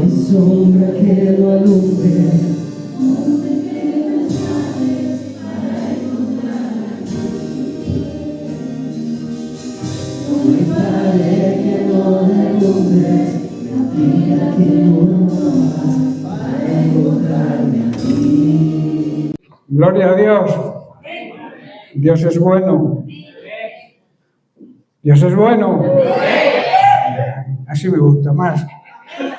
hay sombra que no alumbre. No hay pared que no alumbre, mentira que no rompas para encontrarme a ti. Gloria a Dios. Dios es bueno. Dios es bueno. Así me gusta más,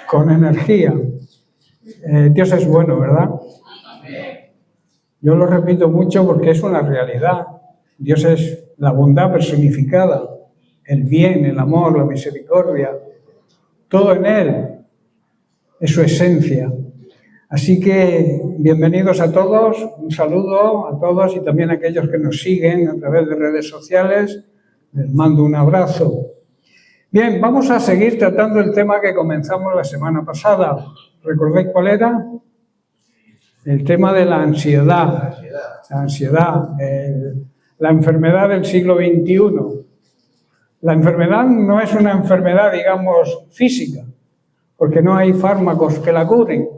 con energía. Dios es bueno, ¿verdad? Yo lo repito mucho porque es una realidad. Dios es la bondad personificada, el bien, el amor, la misericordia, todo en Él es su esencia. Así que bienvenidos a todos, un saludo a todos y también a aquellos que nos siguen a través de redes sociales. Les mando un abrazo. Bien, vamos a seguir tratando el tema que comenzamos la semana pasada. ¿Recordáis cuál era? El tema de la ansiedad. La ansiedad, la enfermedad del siglo XXI. La enfermedad no es una enfermedad, digamos, física, porque no hay fármacos que la curen.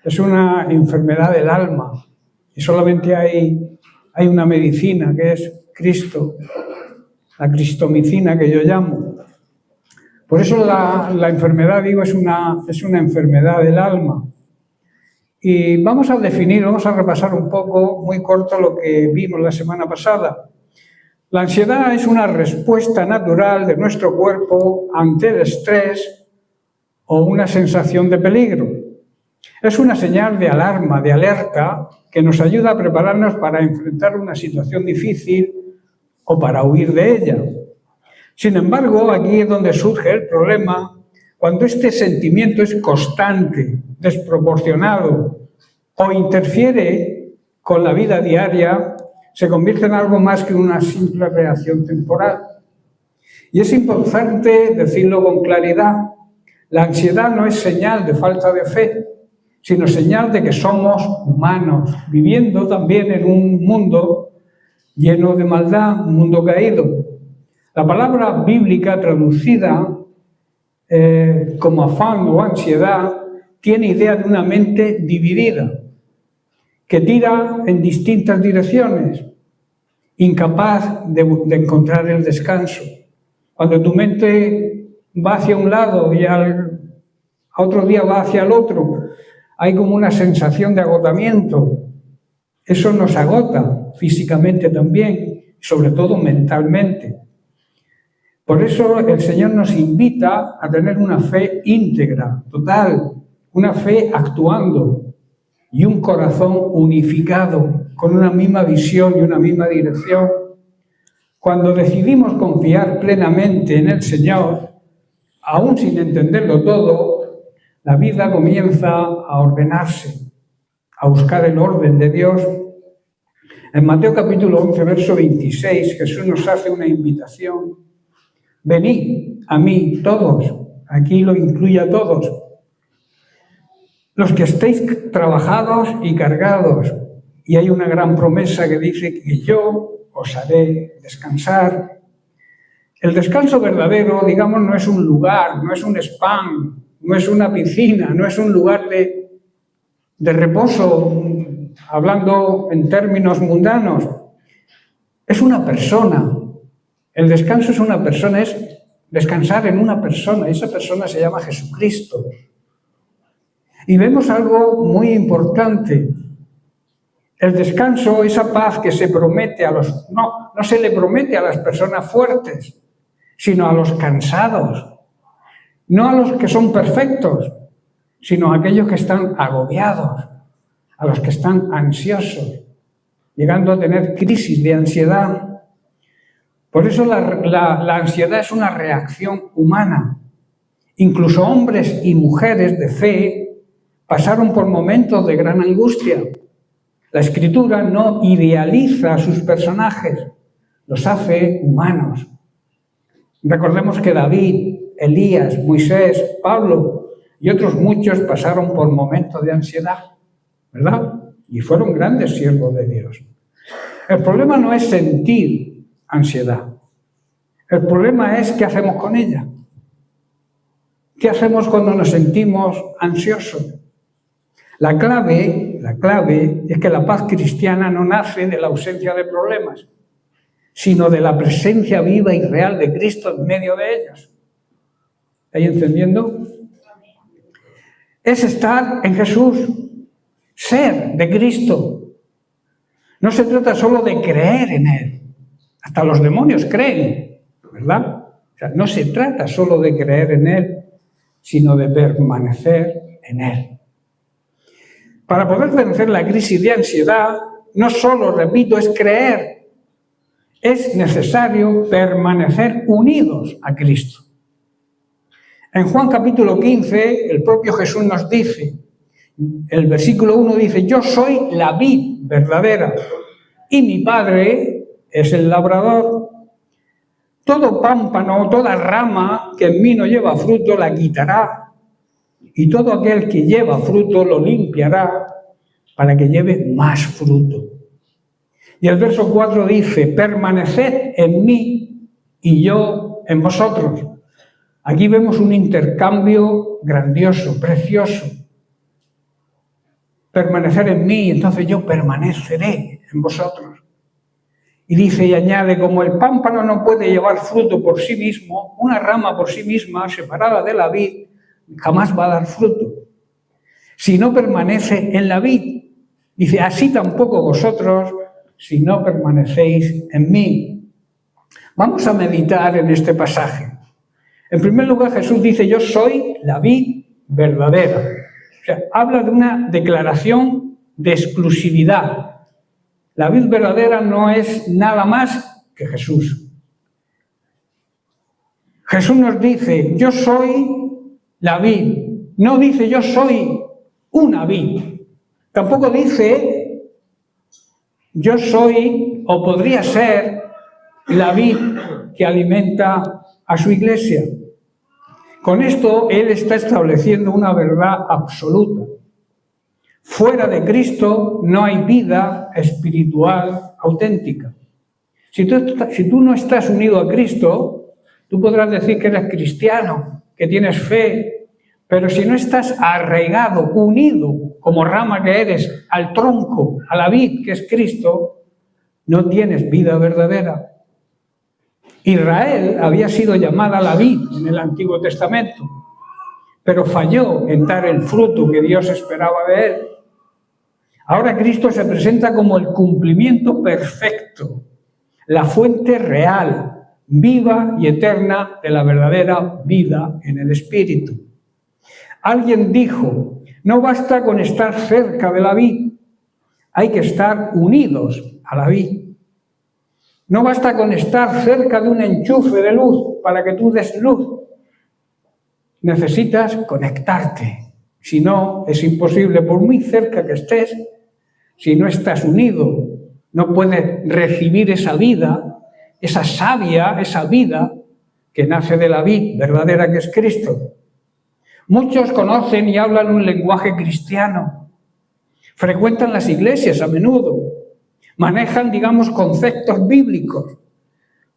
Es una enfermedad del alma y solamente hay una medicina que es Cristo, la cristomicina que yo llamo. Por eso la enfermedad, digo, es una enfermedad del alma. Y vamos a definir, vamos a repasar un poco, muy corto, lo que vimos la semana pasada. La ansiedad es una respuesta natural de nuestro cuerpo ante el estrés o una sensación de peligro. Es una señal de alarma, de alerta, que nos ayuda a prepararnos para enfrentar una situación difícil o para huir de ella. Sin embargo, aquí es donde surge el problema, cuando este sentimiento es constante, desproporcionado o interfiere con la vida diaria, se convierte en algo más que una simple reacción temporal. Y es importante decirlo con claridad. La ansiedad no es señal de falta de fe, sino señal de que somos humanos, viviendo también en un mundo lleno de maldad, un mundo caído. La palabra bíblica traducida como afán o ansiedad tiene idea de una mente dividida, que tira en distintas direcciones, incapaz de encontrar el descanso. Cuando tu mente va hacia un lado y a otro día va hacia el otro, hay como una sensación de agotamiento. Eso nos agota físicamente también, sobre todo mentalmente. Por eso el Señor nos invita a tener una fe íntegra, total, una fe actuando y un corazón unificado, con una misma visión y una misma dirección. Cuando decidimos confiar plenamente en el Señor, aún sin entenderlo todo, la vida comienza a ordenarse, a buscar el orden de Dios. En Mateo capítulo 11, verso 26, Jesús nos hace una invitación. Venid a mí todos, aquí lo incluye a todos, los que estéis trabajados y cargados. Y hay una gran promesa que dice que yo os haré descansar. El descanso verdadero, digamos, no es un lugar, no es un spa, no es una piscina, no es un lugar de reposo, hablando en términos mundanos. Es una persona. El descanso es una persona, es descansar en una persona, y esa persona se llama Jesucristo. Y vemos algo muy importante. El descanso, esa paz que se promete no se le promete a las personas fuertes, sino a los cansados. No a los que son perfectos, sino a aquellos que están agobiados, a los que están ansiosos, llegando a tener crisis de ansiedad. Por eso la ansiedad es una reacción humana. Incluso hombres y mujeres de fe pasaron por momentos de gran angustia. La Escritura no idealiza a sus personajes, los hace humanos. Recordemos que David, Elías, Moisés, Pablo y otros muchos pasaron por momentos de ansiedad, ¿verdad? Y fueron grandes siervos de Dios. El problema no es sentir ansiedad. El problema es qué hacemos con ella. ¿Qué hacemos cuando nos sentimos ansiosos? La clave es que la paz cristiana no nace de la ausencia de problemas, sino de la presencia viva y real de Cristo en medio de ellos. ¿Estáis entendiendo? Es estar en Jesús, ser de Cristo. No se trata solo de creer en Él. Hasta los demonios creen, ¿verdad? O sea, no se trata solo de creer en Él, sino de permanecer en Él. Para poder vencer la crisis de ansiedad, no solo, repito, es creer, es necesario permanecer unidos a Cristo. En Juan capítulo 15, el propio Jesús nos dice, el versículo 1 dice, yo soy la vid verdadera y mi Padre es el labrador. Todo pámpano, toda rama que en mí no lleva fruto la quitará, y todo aquel que lleva fruto lo limpiará para que lleve más fruto. Y el verso 4 dice, permaneced en mí y yo en vosotros. Aquí vemos un intercambio grandioso, precioso. Permanecer en mí, entonces yo permaneceré en vosotros. Y dice y añade, como el pámpano no puede llevar fruto por sí mismo, una rama por sí misma, separada de la vid, jamás va a dar fruto. Si no permanece en la vid, dice, así tampoco vosotros, si no permanecéis en mí. Vamos a meditar en este pasaje. En primer lugar, Jesús dice, yo soy la vid verdadera. O sea, habla de una declaración de exclusividad. La vid verdadera no es nada más que Jesús. Jesús nos dice, yo soy la vid. No dice, yo soy una vid. Tampoco dice, yo soy o podría ser la vid que alimenta a su iglesia. Con esto, Él está estableciendo una verdad absoluta. Fuera de Cristo no hay vida espiritual auténtica. Si tú no estás unido a Cristo, tú podrás decir que eres cristiano, que tienes fe, pero si no estás arraigado, unido, como rama que eres, al tronco, a la vid que es Cristo, no tienes vida verdadera. Israel había sido llamada la vid en el Antiguo Testamento, pero falló en dar el fruto que Dios esperaba de él. Ahora Cristo se presenta como el cumplimiento perfecto, la fuente real, viva y eterna de la verdadera vida en el Espíritu. Alguien dijo, no basta con estar cerca de la vid, hay que estar unidos a la vid. No basta con estar cerca de un enchufe de luz para que tú des luz. Necesitas conectarte. Si no, es imposible, por muy cerca que estés, si no estás unido, no puedes recibir esa vida, esa savia, esa vida que nace de la vid verdadera que es Cristo. Muchos conocen y hablan un lenguaje cristiano, frecuentan las iglesias a menudo, manejan, digamos, conceptos bíblicos,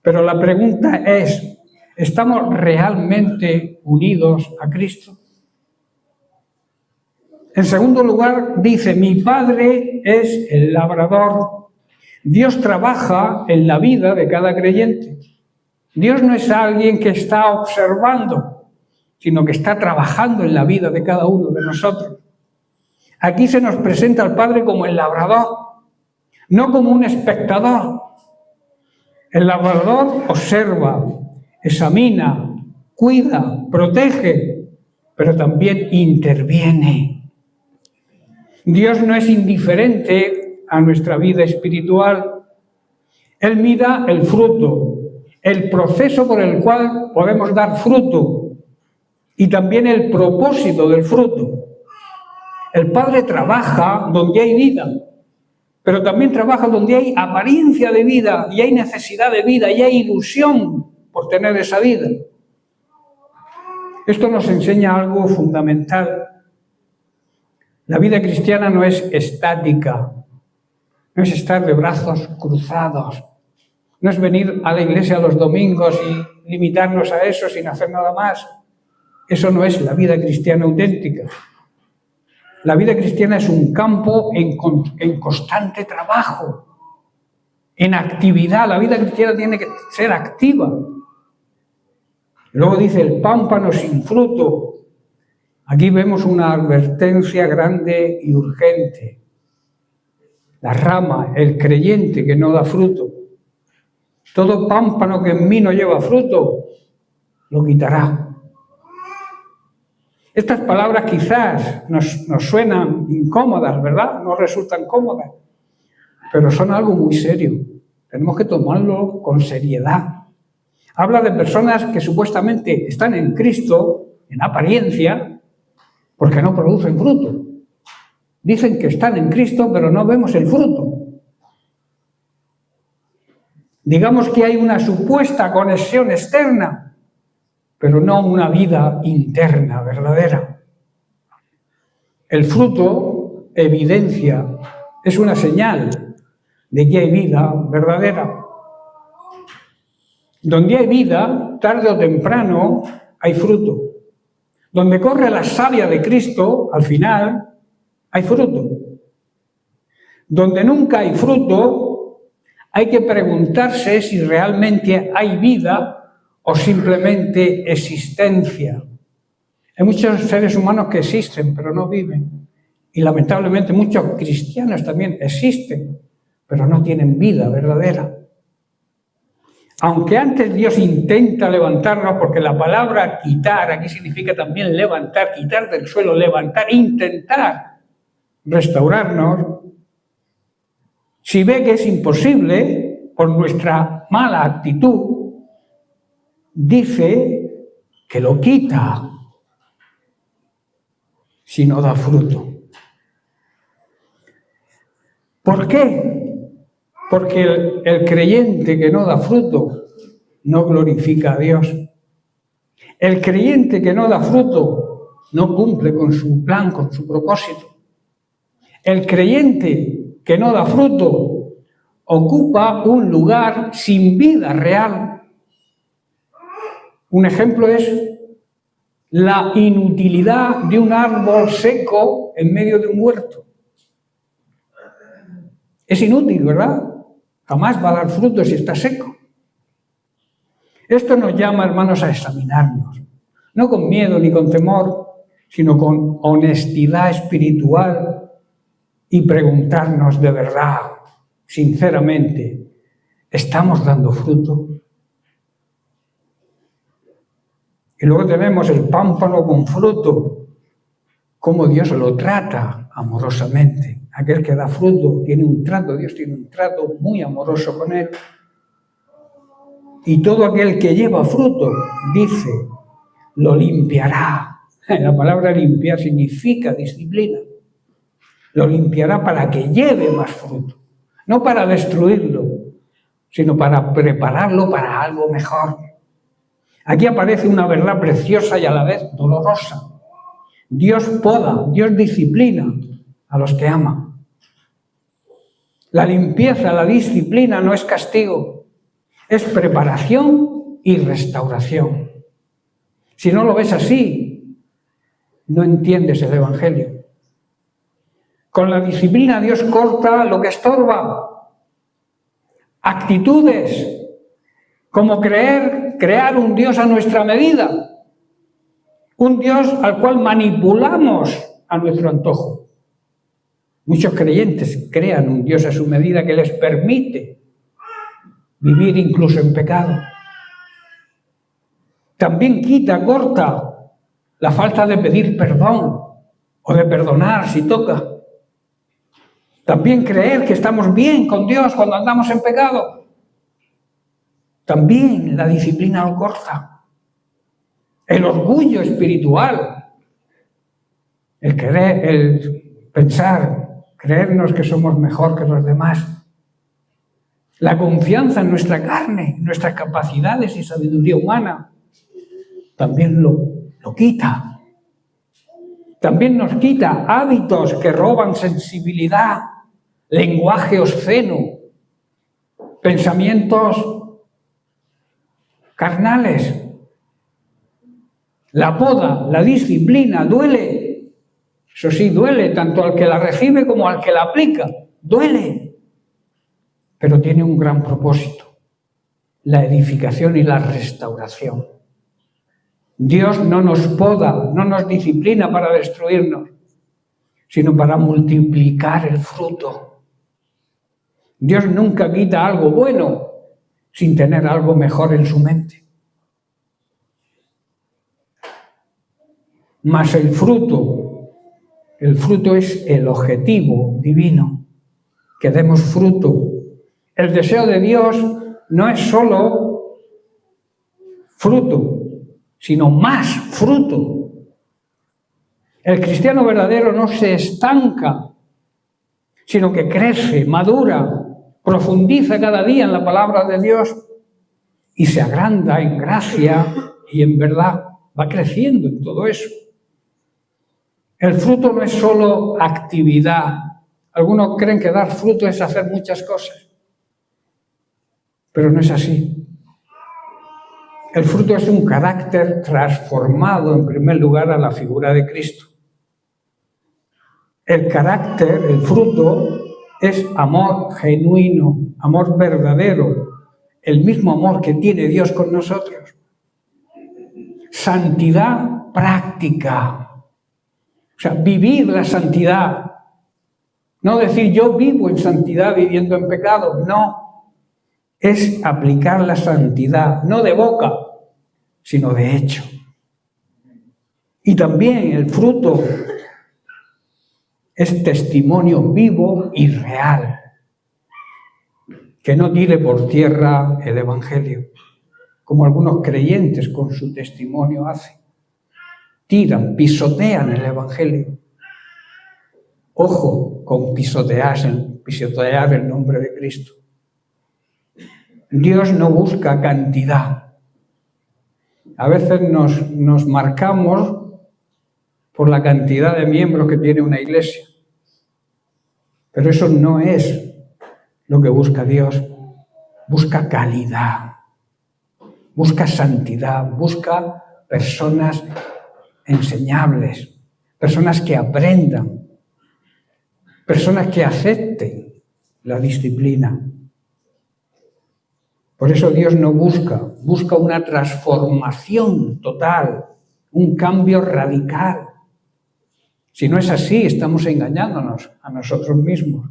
pero la pregunta es, ¿estamos realmente unidos a Cristo? En segundo lugar, dice, mi Padre es el labrador. Dios trabaja en la vida de cada creyente. Dios no es alguien que está observando, sino que está trabajando en la vida de cada uno de nosotros. Aquí se nos presenta al Padre como el labrador, no como un espectador. El labrador observa, examina, cuida, protege, pero también interviene. Dios no es indiferente a nuestra vida espiritual. Él mira el fruto, el proceso por el cual podemos dar fruto y también el propósito del fruto. El Padre trabaja donde hay vida, pero también trabaja donde hay apariencia de vida y hay necesidad de vida y hay ilusión por tener esa vida. Esto nos enseña algo fundamental. La vida cristiana no es estática, no es estar de brazos cruzados, no es venir a la iglesia los domingos y limitarnos a eso sin hacer nada más. Eso no es la vida cristiana auténtica. La vida cristiana es un campo en constante trabajo, en actividad. La vida cristiana tiene que ser activa. Luego dice el pámpano sin fruto. Aquí vemos una advertencia grande y urgente. La rama, el creyente que no da fruto. Todo pámpano que en mí no lleva fruto, lo quitará. Estas palabras quizás nos suenan incómodas, ¿verdad? No resultan cómodas, pero son algo muy serio. Tenemos que tomarlo con seriedad. Habla de personas que supuestamente están en Cristo, en apariencia, porque no producen fruto. Dicen que están en Cristo, pero no vemos el fruto. Digamos que hay una supuesta conexión externa, pero no una vida interna, verdadera. El fruto evidencia, es una señal de que hay vida verdadera. Donde hay vida, tarde o temprano, hay fruto. Donde corre la savia de Cristo, al final, hay fruto. Donde nunca hay fruto, hay que preguntarse si realmente hay vida o simplemente existencia. Hay muchos seres humanos que existen, pero no viven. Y lamentablemente muchos cristianos también existen, pero no tienen vida verdadera. Aunque antes Dios intenta levantarnos, porque la palabra quitar aquí significa también levantar, quitar del suelo, levantar, intentar restaurarnos, si ve que es imposible por nuestra mala actitud, dice que lo quita si no da fruto. ¿Por qué? Porque el creyente que no da fruto no glorifica a Dios. El creyente que no da fruto no cumple con su plan, con su propósito. El creyente que no da fruto ocupa un lugar sin vida real. Un ejemplo es la inutilidad de un árbol seco en medio de un huerto. Es inútil, ¿verdad? Jamás va a dar fruto si está seco. Esto nos llama, hermanos, a examinarnos. No con miedo ni con temor, sino con honestidad espiritual y preguntarnos de verdad, sinceramente, ¿estamos dando fruto? Y luego tenemos el pámpano con fruto, cómo Dios lo trata amorosamente. Aquel que da fruto tiene un trato, Dios tiene un trato muy amoroso con él. Y todo aquel que lleva fruto, dice, lo limpiará. La palabra limpiar significa disciplina. Lo limpiará para que lleve más fruto. No para destruirlo, sino para prepararlo para algo mejor. Aquí aparece una verdad preciosa y a la vez dolorosa. Dios poda, Dios disciplina a los que ama. La limpieza, la disciplina no es castigo, es preparación y restauración. Si no lo ves así, no entiendes el Evangelio. Con la disciplina Dios corta lo que estorba. Actitudes como crear un Dios a nuestra medida. Un Dios al cual manipulamos a nuestro antojo. Muchos creyentes crean un Dios a su medida que les permite vivir incluso en pecado. También corta la falta de pedir perdón o de perdonar si toca. También creer que estamos bien con Dios cuando andamos en pecado. También la disciplina lo corta. El orgullo espiritual, el pensar, creernos que somos mejor que los demás. La confianza en nuestra carne, en nuestras capacidades y sabiduría humana, también lo quita. También nos quita hábitos que roban sensibilidad, lenguaje obsceno, pensamientos carnales. La poda, la disciplina, duele. Eso sí, duele tanto al que la recibe como al que la aplica. Duele. Pero tiene un gran propósito: la edificación y la restauración. Dios no nos poda, no nos disciplina para destruirnos, sino para multiplicar el fruto. Dios nunca quita algo bueno sin tener algo mejor en su mente. Mas el fruto es el objetivo divino, que demos fruto. El deseo de Dios no es solo fruto, sino más fruto. El cristiano verdadero no se estanca, sino que crece, madura, profundiza cada día en la palabra de Dios y se agranda en gracia y en verdad. Va creciendo en todo eso. El fruto no es solo actividad. Algunos creen que dar fruto es hacer muchas cosas, pero no es así. El fruto es un carácter transformado, en primer lugar, a la figura de Cristo. El carácter, el fruto, es amor genuino, amor verdadero, el mismo amor que tiene Dios con nosotros. Santidad práctica. O sea, vivir la santidad. No decir yo vivo en santidad viviendo en pecado, no. Es aplicar la santidad, no de boca, sino de hecho. Y también el fruto es testimonio vivo y real, que no tire por tierra el Evangelio, como algunos creyentes con su testimonio hacen. Tiran, pisotean el Evangelio. Ojo con pisotear el nombre de Cristo. Dios no busca cantidad. A veces nos marcamos por la cantidad de miembros que tiene una iglesia. Pero eso no es lo que busca Dios. Busca calidad, busca santidad, busca personas enseñables, personas que aprendan, personas que acepten la disciplina. Por eso Dios no busca una transformación total, un cambio radical. Si no es así, estamos engañándonos a nosotros mismos.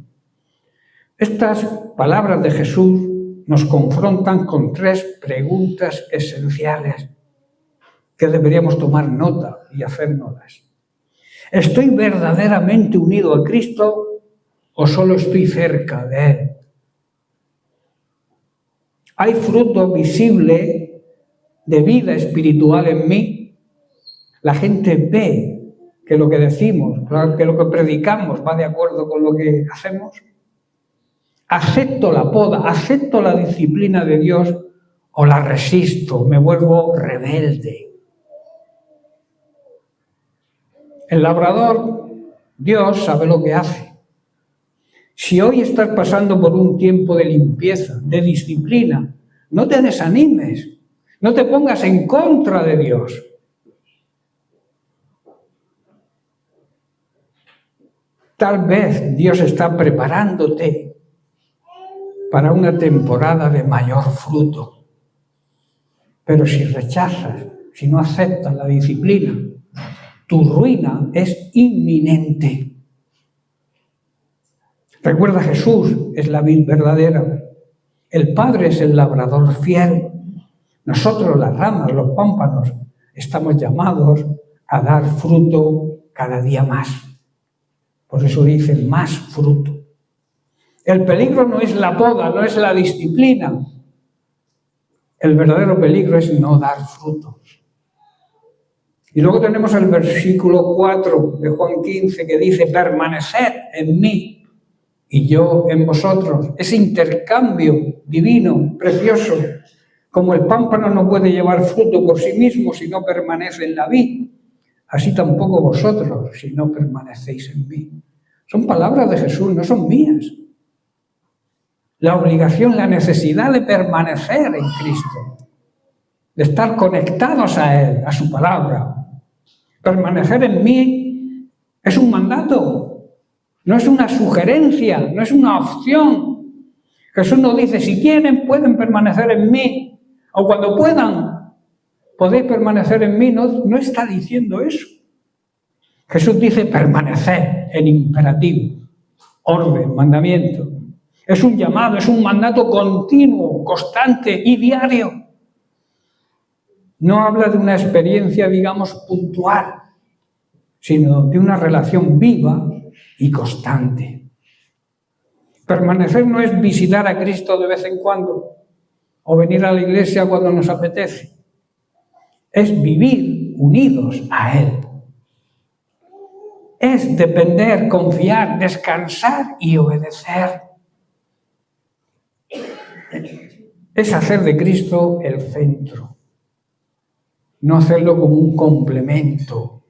Estas palabras de Jesús nos confrontan con 3 preguntas esenciales que deberíamos tomar nota y hacérnoslas. ¿Estoy verdaderamente unido a Cristo o solo estoy cerca de Él? ¿Hay fruto visible de vida espiritual en mí? La gente ve que lo que decimos, que lo que predicamos va de acuerdo con lo que hacemos. ¿Acepto la poda, acepto la disciplina de Dios o la resisto, me vuelvo rebelde? El labrador, Dios sabe lo que hace. Si hoy estás pasando por un tiempo de limpieza, de disciplina, no te desanimes, no te pongas en contra de Dios. Tal vez Dios está preparándote para una temporada de mayor fruto. Pero si rechazas, si no aceptas la disciplina, tu ruina es inminente. Recuerda, Jesús es la vid verdadera. El Padre es el labrador fiel. Nosotros, las ramas, los pámpanos, estamos llamados a dar fruto cada día más. Por eso dicen más fruto. El peligro no es la poda, no es la disciplina. El verdadero peligro es no dar frutos. Y luego tenemos el versículo 4 de Juan 15 que dice: permaneced en mí y yo en vosotros. Ese intercambio divino, precioso. Como el pámpano no puede llevar fruto por sí mismo si no permanece en la vid, así tampoco vosotros si no permanecéis en mí. Son palabras de Jesús, no son mías. La obligación, la necesidad de permanecer en Cristo, de estar conectados a Él, a su palabra. Permanecer en mí es un mandato, no es una sugerencia, no es una opción. Jesús nos dice, si quieren, pueden permanecer en mí, o cuando puedan, podéis permanecer en mí. No está diciendo eso. Jesús dice permanecer en imperativo, orden, mandamiento. Es un llamado, es un mandato continuo, constante y diario. No habla de una experiencia, digamos, puntual, sino de una relación viva y constante. Permanecer no es visitar a Cristo de vez en cuando o venir a la iglesia cuando nos apetece. Es vivir unidos a Él. Es depender, confiar, descansar y obedecer. Es hacer de Cristo el centro. No hacerlo como un complemento,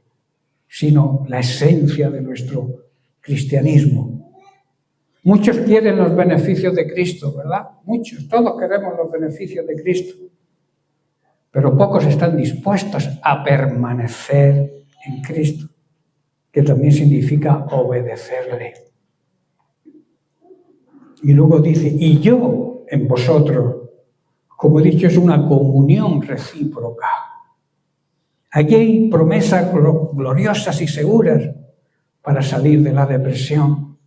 sino la esencia de nuestro cristianismo. Muchos quieren los beneficios de Cristo, ¿verdad? Muchos, todos queremos los beneficios de Cristo. Pero pocos están dispuestos a permanecer en Cristo, que también significa obedecerle. Y luego dice, y yo en vosotros, como he dicho, es una comunión recíproca. Aquí hay promesas gloriosas y seguras para salir de la depresión.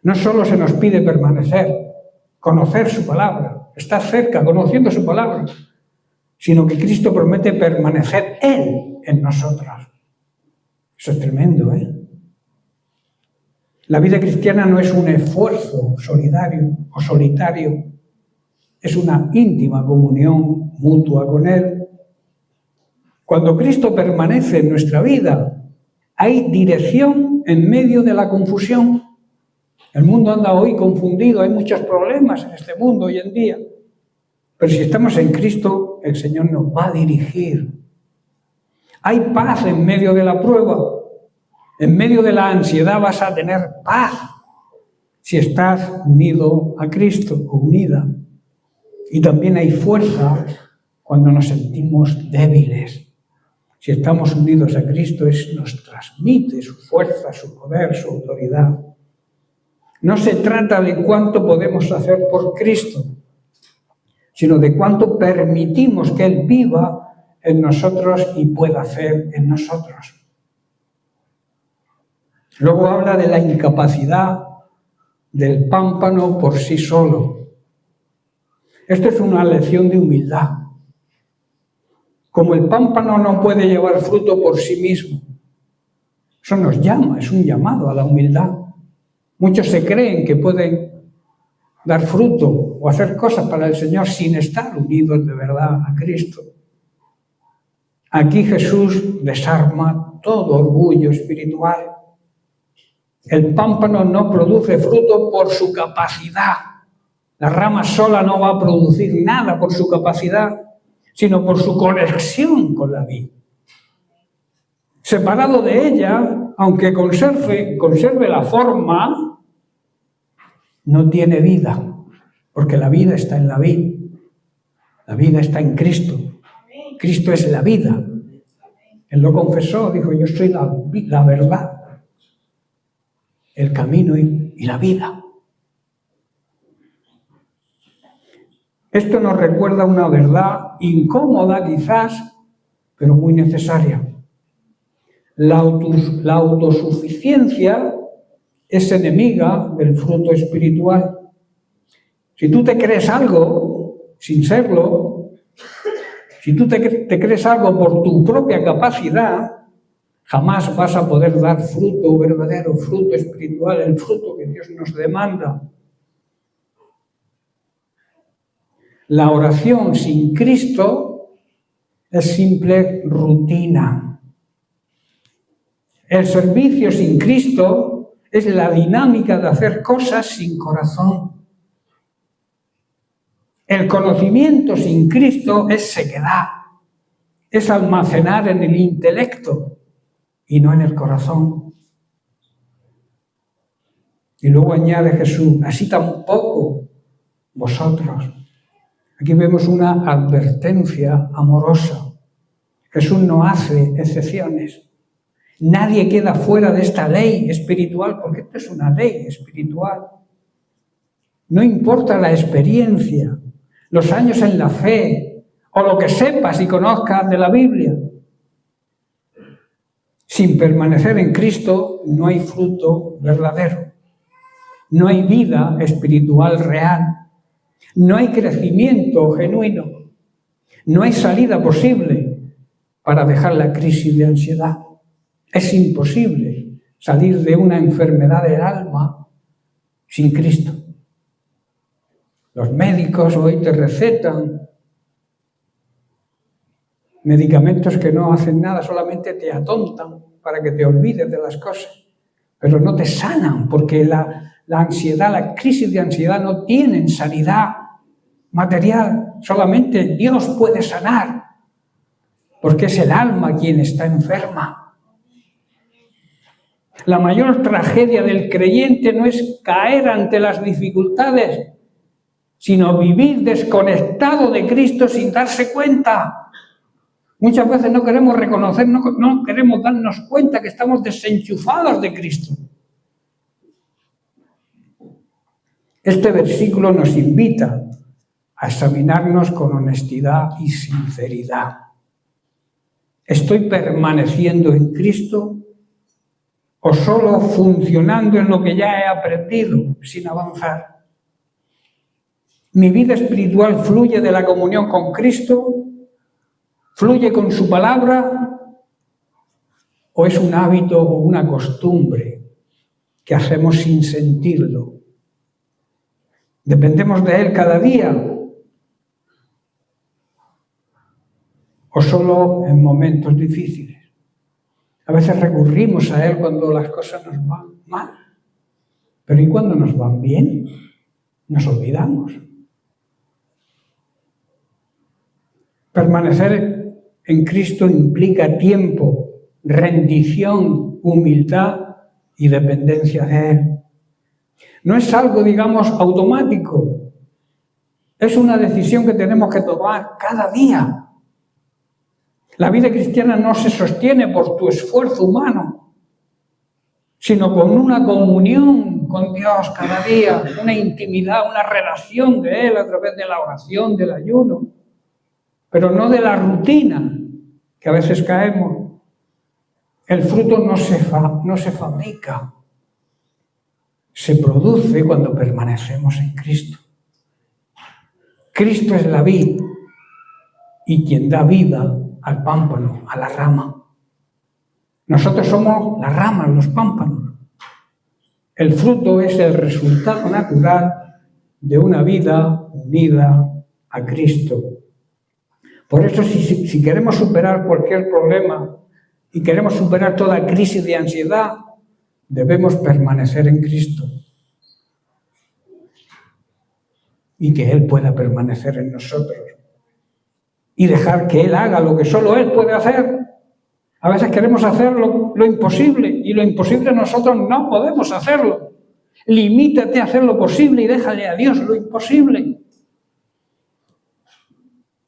No solo se nos pide permanecer, conocer su palabra, estar cerca, conociendo su palabra, sino que Cristo promete permanecer Él en nosotros. Eso es tremendo, ¿eh? La vida cristiana no es un esfuerzo solidario o solitario, es una íntima comunión mutua con Él. Cuando Cristo permanece en nuestra vida, hay dirección en medio de la confusión. El mundo anda hoy confundido, hay muchos problemas en este mundo hoy en día. Pero si estamos en Cristo, el Señor nos va a dirigir. Hay paz en medio de la prueba. En medio de la ansiedad vas a tener paz si estás unido a Cristo o unida. Y también hay fuerza cuando nos sentimos débiles. Si estamos unidos a Cristo, nos transmite su fuerza, su poder, su autoridad. No se trata de cuánto podemos hacer por Cristo, sino de cuánto permitimos que Él viva en nosotros y pueda hacer en nosotros. Luego habla de la incapacidad del pámpano por sí solo. Esto es una lección de humildad. Como el pámpano no puede llevar fruto por sí mismo, eso nos llama, es un llamado a la humildad. Muchos se creen que pueden dar fruto o hacer cosas para el Señor sin estar unidos de verdad a Cristo. Aquí Jesús desarma todo orgullo espiritual. El pámpano no produce fruto por su capacidad. La rama sola no va a producir nada por su capacidad, sino por su conexión con la vid. Separado de ella, aunque conserve la forma, no tiene vida, porque la vida está en la vid. La vida está en Cristo. Cristo es la vida. Él lo confesó, dijo, yo soy la verdad, el camino y la vida. Esto nos recuerda una verdad incómoda quizás, pero muy necesaria. La autosuficiencia es enemiga del fruto espiritual. Si tú te crees algo sin serlo, si tú te crees algo por tu propia capacidad, jamás vas a poder dar fruto verdadero, fruto espiritual, el fruto que Dios nos demanda. La oración sin Cristo es simple rutina. El servicio sin Cristo es la dinámica de hacer cosas sin corazón. El conocimiento sin Cristo es sequedad, es almacenar en el intelecto y no en el corazón. Y luego añade Jesús, así tampoco vosotros. Aquí vemos una advertencia amorosa. Jesús no hace excepciones. Nadie queda fuera de esta ley espiritual, porque esta es una ley espiritual. No importa la experiencia, los años en la fe, o lo que sepas y conozcas de la Biblia. Sin permanecer en Cristo no hay fruto verdadero. No hay vida espiritual real. No hay crecimiento genuino. No hay salida posible para dejar la crisis de ansiedad. Es imposible salir de una enfermedad del alma sin Cristo. Los médicos hoy te recetan medicamentos que no hacen nada, solamente te atontan para que te olvides de las cosas, pero no te sanan, porque la ansiedad, la crisis de ansiedad no tienen sanidad material, solamente Dios puede sanar, porque es el alma quien está enferma. La mayor tragedia del creyente no es caer ante las dificultades, sino vivir desconectado de Cristo sin darse cuenta. Muchas veces no queremos reconocer, no queremos darnos cuenta que estamos desenchufados de Cristo. Este versículo nos invita a examinarnos con honestidad y sinceridad. ¿Estoy permaneciendo en Cristo o solo funcionando en lo que ya he aprendido sin avanzar? ¿Mi vida espiritual fluye de la comunión con Cristo? ¿Fluye con su palabra? ¿O es un hábito o una costumbre que hacemos sin sentirlo? ¿Dependemos de Él cada día? ¿O solo en momentos difíciles? A veces recurrimos a Él cuando las cosas nos van mal. Pero ¿y cuando nos van bien? Nos olvidamos. Permanecer en Cristo implica tiempo, rendición, humildad y dependencia de Él. No es algo, digamos, automático. Es una decisión que tenemos que tomar cada día. La vida cristiana no se sostiene por tu esfuerzo humano, sino con una comunión con Dios cada día, una intimidad, una relación de Él a través de la oración, del ayuno, pero no de la rutina que a veces caemos. El fruto no se fabrica, se produce cuando permanecemos en Cristo. Cristo es la vid y quien da vida al pámpano, a la rama. Nosotros somos las ramas, los pámpanos. El fruto es el resultado natural de una vida unida a Cristo. Por eso, si queremos superar cualquier problema y queremos superar toda crisis de ansiedad, debemos permanecer en Cristo y que Él pueda permanecer en nosotros y dejar que Él haga lo que solo Él puede hacer. A veces queremos hacer lo imposible y lo imposible nosotros no podemos hacerlo. Limítate a hacer lo posible y déjale a Dios lo imposible.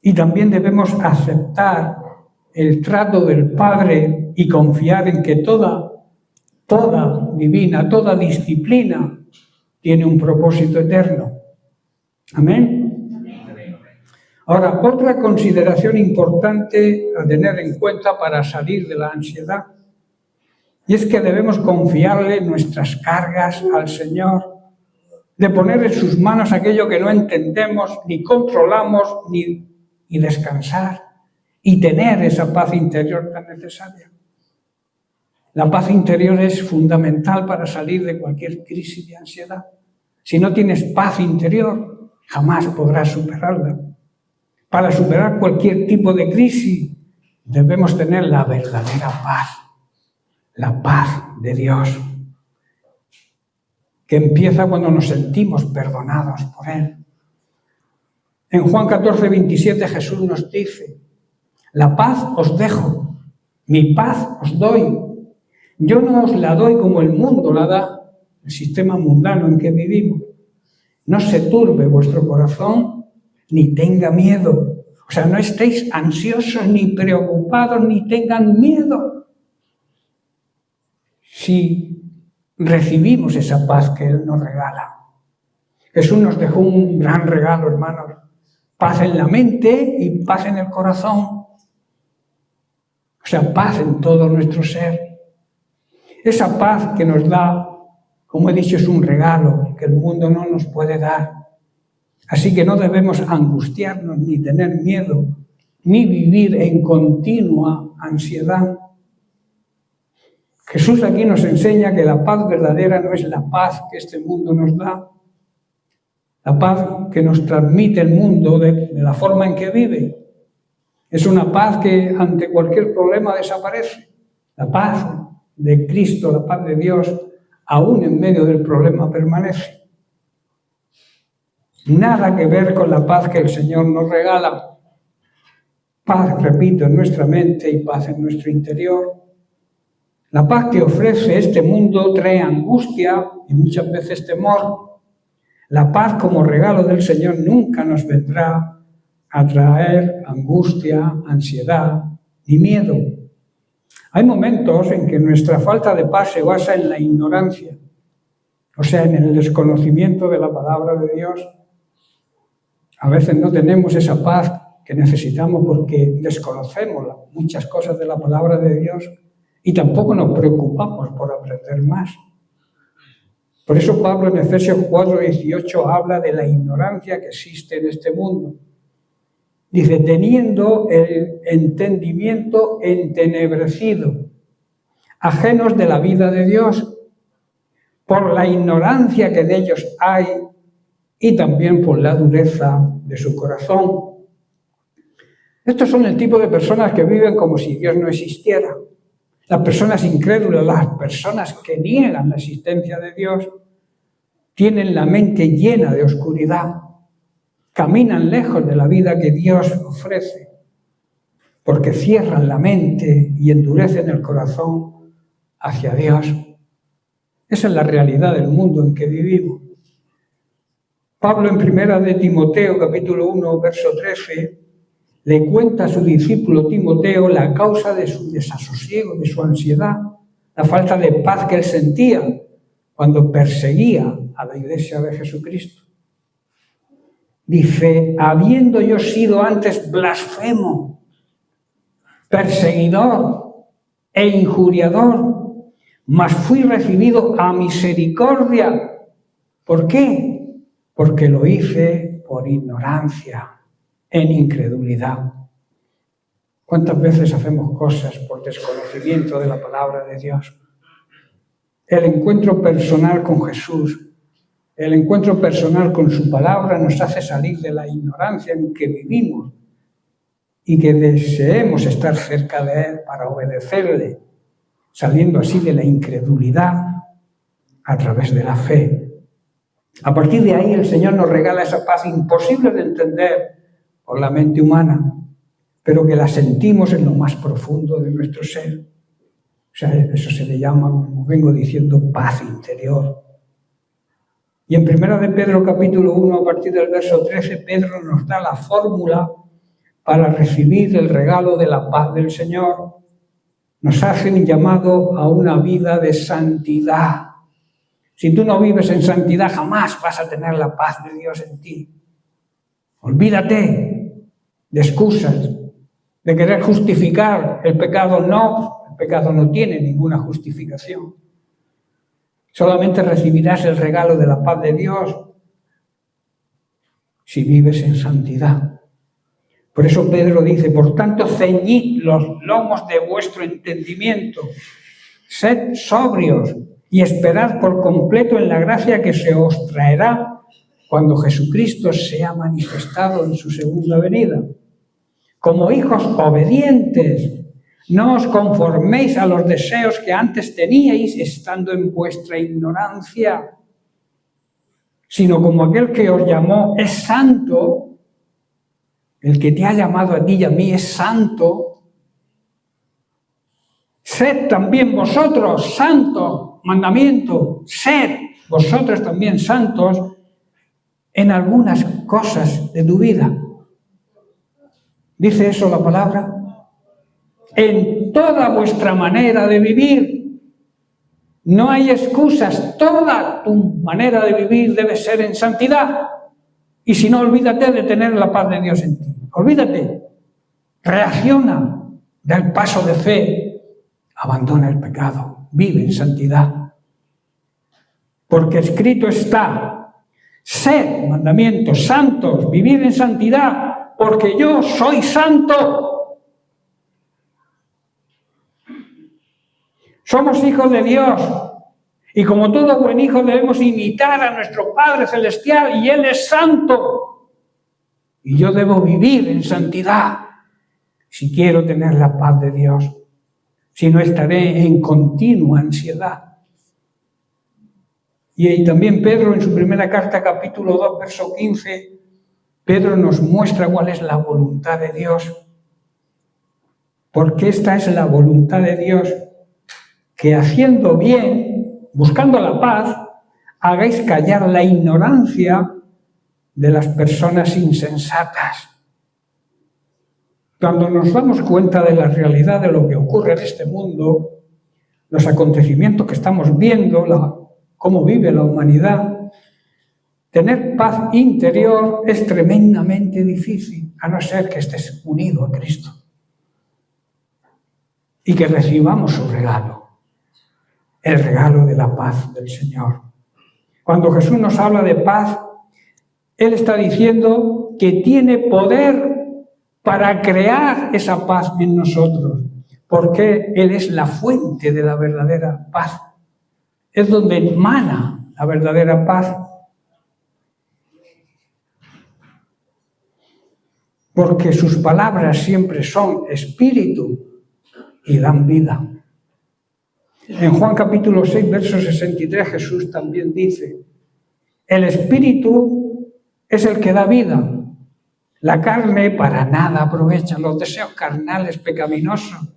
Y también debemos aceptar el trato del Padre y confiar en que toda divina, toda disciplina tiene un propósito eterno. Amén. Ahora, otra consideración importante a tener en cuenta para salir de la ansiedad, y es que debemos confiarle nuestras cargas al Señor, de poner en sus manos aquello que no entendemos, ni controlamos, y descansar, y tener esa paz interior tan necesaria. La paz interior es fundamental para salir de cualquier crisis de ansiedad. Si no tienes paz interior, jamás podrás superarla. Para superar cualquier tipo de crisis, debemos tener la verdadera paz, la paz de Dios, que empieza cuando nos sentimos perdonados por Él. En Juan 14, 27 Jesús nos dice: la paz os dejo, mi paz os doy. Yo no os la doy como el mundo la da, el sistema mundano en que vivimos. No se turbe vuestro corazón, ni tenga miedo. O sea, no estéis ansiosos ni preocupados, ni tengan miedo. Si recibimos esa paz que Él nos regala. Jesús nos dejó un gran regalo, hermanos. Paz en la mente y paz en el corazón. O sea, paz en todo nuestro ser. Esa paz que nos da, como he dicho, es un regalo que el mundo no nos puede dar. Así que no debemos angustiarnos ni tener miedo, ni vivir en continua ansiedad. Jesús aquí nos enseña que la paz verdadera no es la paz que este mundo nos da, la paz que nos transmite el mundo de la forma en que vive. Es una paz que ante cualquier problema desaparece. La paz de Cristo, la paz de Dios, aún en medio del problema permanece. Nada que ver con la paz que el Señor nos regala. Paz, repito, en nuestra mente y paz en nuestro interior. La paz que ofrece este mundo trae angustia y muchas veces temor. La paz como regalo del Señor nunca nos vendrá a traer angustia, ansiedad ni miedo. Hay momentos en que nuestra falta de paz se basa en la ignorancia, o sea, en el desconocimiento de la palabra de Dios. A veces no tenemos esa paz que necesitamos porque desconocemos muchas cosas de la palabra de Dios y tampoco nos preocupamos por aprender más. Por eso Pablo en Efesios 4:18 habla de la ignorancia que existe en este mundo. Dice, teniendo el entendimiento entenebrecido, ajenos de la vida de Dios, por la ignorancia que de ellos hay y también por la dureza de su corazón. Estos son el tipo de personas que viven como si Dios no existiera. Las personas incrédulas, las personas que niegan la existencia de Dios, tienen la mente llena de oscuridad. Caminan lejos de la vida que Dios ofrece, porque cierran la mente y endurecen el corazón hacia Dios. Esa es la realidad del mundo en que vivimos. Pablo en 1 de Timoteo, capítulo 1, verso 13, le cuenta a su discípulo Timoteo la causa de su desasosiego, de su ansiedad, la falta de paz que él sentía cuando perseguía a la iglesia de Jesucristo. Dice, habiendo yo sido antes blasfemo, perseguidor e injuriador, mas fui recibido a misericordia. ¿Por qué? Porque lo hice por ignorancia, en incredulidad. ¿Cuántas veces hacemos cosas por desconocimiento de la palabra de Dios? El encuentro personal con Jesús, el encuentro personal con su palabra nos hace salir de la ignorancia en que vivimos y que deseemos estar cerca de Él para obedecerle, saliendo así de la incredulidad a través de la fe. A partir de ahí el Señor nos regala esa paz imposible de entender por la mente humana, pero que la sentimos en lo más profundo de nuestro ser. O sea, eso se le llama, como vengo diciendo, paz interior. Y en 1 de Pedro capítulo 1, a partir del verso 13, Pedro nos da la fórmula para recibir el regalo de la paz del Señor. Nos hacen llamado a una vida de santidad. Si tú no vives en santidad, jamás vas a tener la paz de Dios en ti. Olvídate de excusas, de querer justificar el pecado. No, el pecado no tiene ninguna justificación. Solamente recibirás el regalo de la paz de Dios si vives en santidad. Por eso Pedro dice, por tanto, ceñid los lomos de vuestro entendimiento, sed sobrios y esperad por completo en la gracia que se os traerá cuando Jesucristo sea manifestado en su segunda venida. Como hijos obedientes, no os conforméis a los deseos que antes teníais estando en vuestra ignorancia, sino como aquel que os llamó es santo, el que te ha llamado a ti y a mí es santo, sed también vosotros santos, mandamiento, sed vosotros también santos en algunas cosas de tu vida. ¿Dice eso la palabra? En toda vuestra manera de vivir. No hay excusas. Toda tu manera de vivir debe ser en santidad. Y si no, olvídate de tener la paz de Dios en ti. Olvídate. Reacciona. Da el paso de fe. Abandona el pecado. Vive en santidad. Porque escrito está: sed, mandamientos, santos, vivid en santidad, porque yo soy santo. Somos hijos de Dios. Y como todo buen hijo debemos imitar a nuestro Padre Celestial, y Él es santo. Y yo debo vivir en santidad si quiero tener la paz de Dios. Si no, estaré en continua ansiedad. Y también Pedro, en su primera carta, capítulo 2, verso 15, Pedro nos muestra cuál es la voluntad de Dios. Porque esta es la voluntad de Dios, que haciendo bien, buscando la paz, hagáis callar la ignorancia de las personas insensatas. Cuando nos damos cuenta de la realidad de lo que ocurre en este mundo, los acontecimientos que estamos viendo, cómo vive la humanidad, tener paz interior es tremendamente difícil, a no ser que estés unido a Cristo y que recibamos su regalo, el regalo de la paz del Señor. Cuando Jesús nos habla de paz, Él está diciendo que tiene poder para crear esa paz en nosotros, porque Él es la fuente de la verdadera paz. Es donde emana la verdadera paz. Porque sus palabras siempre son espíritu y dan vida. En Juan capítulo 6, verso 63, Jesús también dice: el espíritu es el que da vida. La carne para nada aprovecha. Los deseos carnales pecaminosos,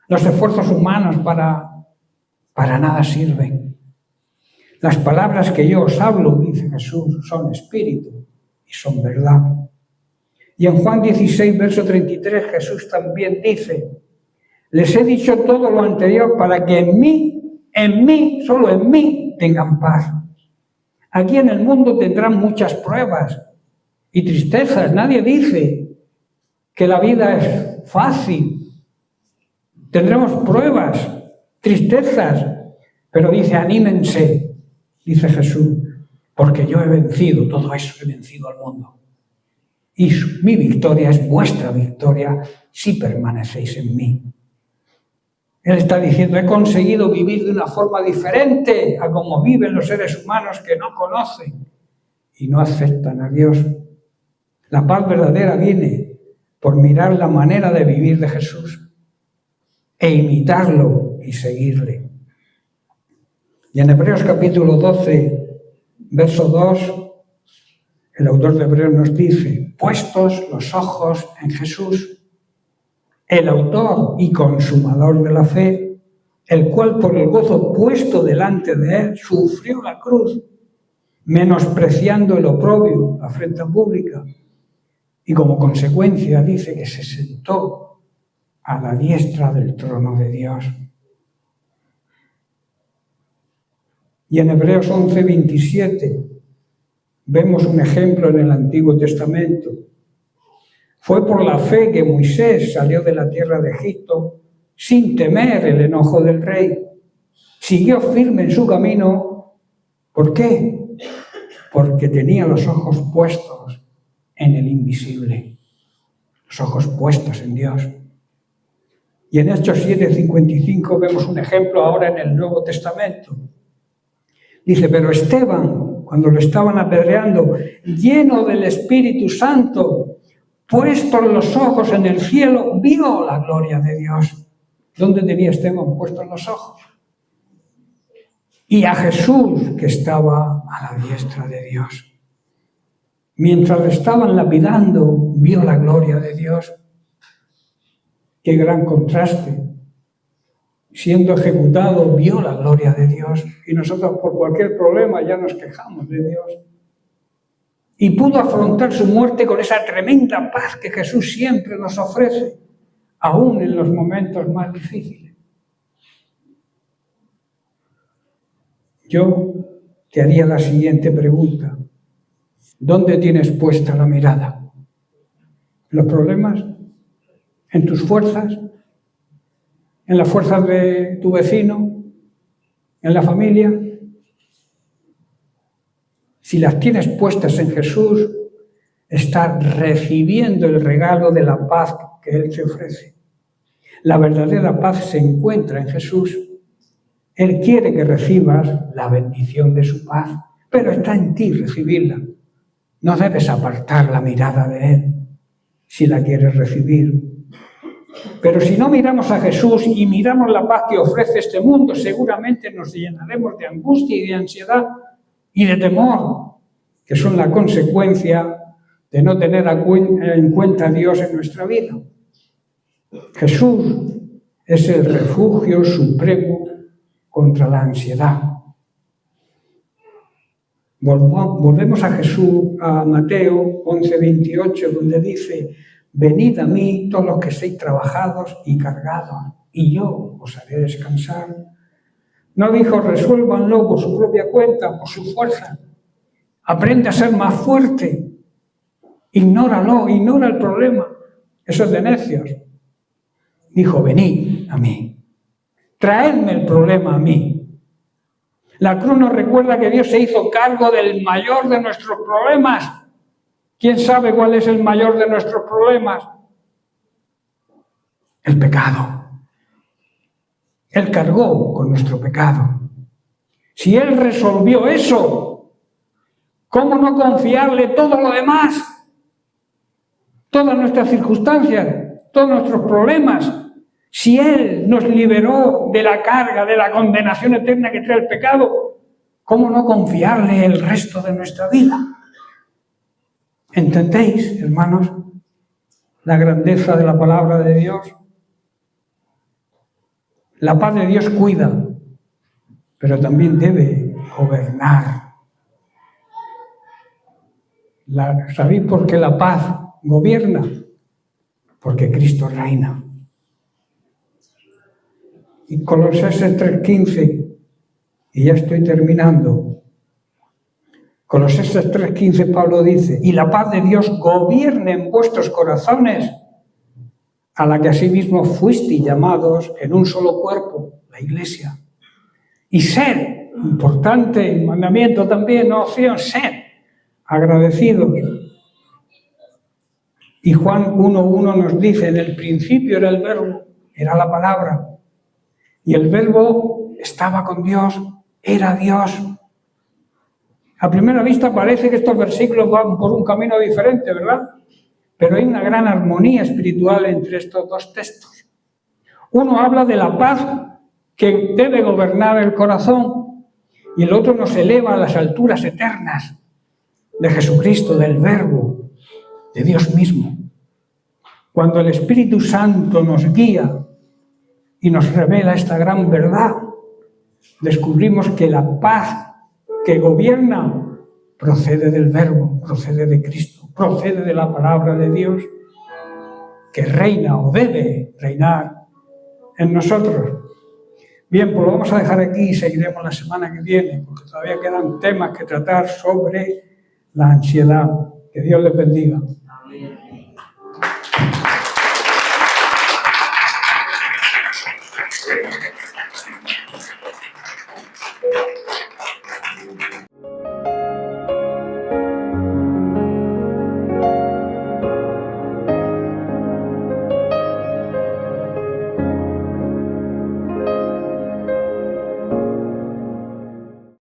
los esfuerzos humanos para nada sirven. Las palabras que yo os hablo, dice Jesús, son espíritu y son verdad. Y en Juan 16, verso 33, Jesús también dice: les he dicho todo lo anterior para que en mí, solo en mí, tengan paz. Aquí en el mundo tendrán muchas pruebas y tristezas. Nadie dice que la vida es fácil. Tendremos pruebas, tristezas, pero dice: anímense, dice Jesús, porque yo he vencido todo eso, he vencido al mundo. Y mi victoria es vuestra victoria si permanecéis en mí. Él está diciendo: he conseguido vivir de una forma diferente a como viven los seres humanos que no conocen y no aceptan a Dios. La paz verdadera viene por mirar la manera de vivir de Jesús e imitarlo y seguirle. Y en Hebreos capítulo 12, verso 2, el autor de Hebreos nos dice: puestos los ojos en Jesús, el autor y consumador de la fe, el cual por el gozo puesto delante de él sufrió la cruz, menospreciando el oprobio, la afrenta pública, y como consecuencia dice que se sentó a la diestra del trono de Dios. Y en Hebreos 11, 27 vemos un ejemplo en el Antiguo Testamento. Fue por la fe que Moisés salió de la tierra de Egipto sin temer el enojo del rey. Siguió firme en su camino. ¿Por qué? Porque tenía los ojos puestos en el invisible. Los ojos puestos en Dios. Y en Hechos 7:55 vemos un ejemplo ahora en el Nuevo Testamento. Dice: pero Esteban, cuando lo estaban apedreando, lleno del Espíritu Santo, puestos los ojos en el cielo, vio la gloria de Dios. ¿Dónde tenía Esteban puestos los ojos? Y a Jesús, que estaba a la diestra de Dios. Mientras le estaban lapidando, vio la gloria de Dios. Qué gran contraste. Siendo ejecutado, vio la gloria de Dios. Y nosotros por cualquier problema ya nos quejamos de Dios. y pudo afrontar su muerte con esa tremenda paz que Jesús siempre nos ofrece, aún en los momentos más difíciles. Yo te haría la siguiente pregunta. ¿Dónde tienes puesta la mirada? ¿En los problemas? ¿En tus fuerzas? ¿En las fuerzas de tu vecino? ¿En la familia? Si las tienes puestas en Jesús, estás recibiendo el regalo de la paz que Él te ofrece. La verdadera paz se encuentra en Jesús. Él quiere que recibas la bendición de su paz, pero está en ti recibirla. No debes apartar la mirada de Él si la quieres recibir. Pero si no miramos a Jesús y miramos la paz que ofrece este mundo, seguramente nos llenaremos de angustia y de ansiedad y de temor, que son la consecuencia de no tener en cuenta a Dios en nuestra vida. Jesús es el refugio supremo contra la ansiedad. Volvemos a Jesús, a Mateo 11:28, donde dice: venid a mí todos los que estéis trabajados y cargados, y yo os haré descansar. No dijo: resuélvanlo por su propia cuenta, por su fuerza. Aprende a ser más fuerte. Ignóralo, ignora el problema. Eso es de necios. Dijo: venid a mí. Traedme el problema a mí. La cruz nos recuerda que Dios se hizo cargo del mayor de nuestros problemas. ¿Quién sabe cuál es el mayor de nuestros problemas? El pecado. Él cargó con nuestro pecado. Si Él resolvió eso, ¿cómo no confiarle todo lo demás? Todas nuestras circunstancias, todos nuestros problemas. Si Él nos liberó de la carga, de la condenación eterna que trae el pecado, ¿cómo no confiarle el resto de nuestra vida? ¿Entendéis, hermanos, la grandeza de la palabra de Dios? La paz de Dios cuida, pero también debe gobernar. ¿Sabéis por qué la paz gobierna? Porque Cristo reina. Y Colosenses 3:15, y ya estoy terminando. Colosenses 3:15, Pablo dice: y la paz de Dios gobierne en vuestros corazones, a la que asimismo fuisteis llamados en un solo cuerpo, la Iglesia. Y sed, importante mandamiento también, no opción, sed agradecidos. Y Juan 1:1 nos dice: en el principio era el verbo, era la palabra. Y el verbo estaba con Dios, era Dios. A primera vista parece que estos versículos van por un camino diferente, ¿verdad? Pero hay una gran armonía espiritual entre estos dos textos. Uno habla de la paz que debe gobernar el corazón y el otro nos eleva a las alturas eternas de Jesucristo, del Verbo, de Dios mismo. Cuando el Espíritu Santo nos guía y nos revela esta gran verdad, descubrimos que la paz que gobierna procede del Verbo, procede de Cristo, procede de la palabra de Dios, que reina o debe reinar en nosotros. Bien, pues lo vamos a dejar aquí y seguiremos la semana que viene, porque todavía quedan temas que tratar sobre la ansiedad. Que Dios les bendiga. Amén.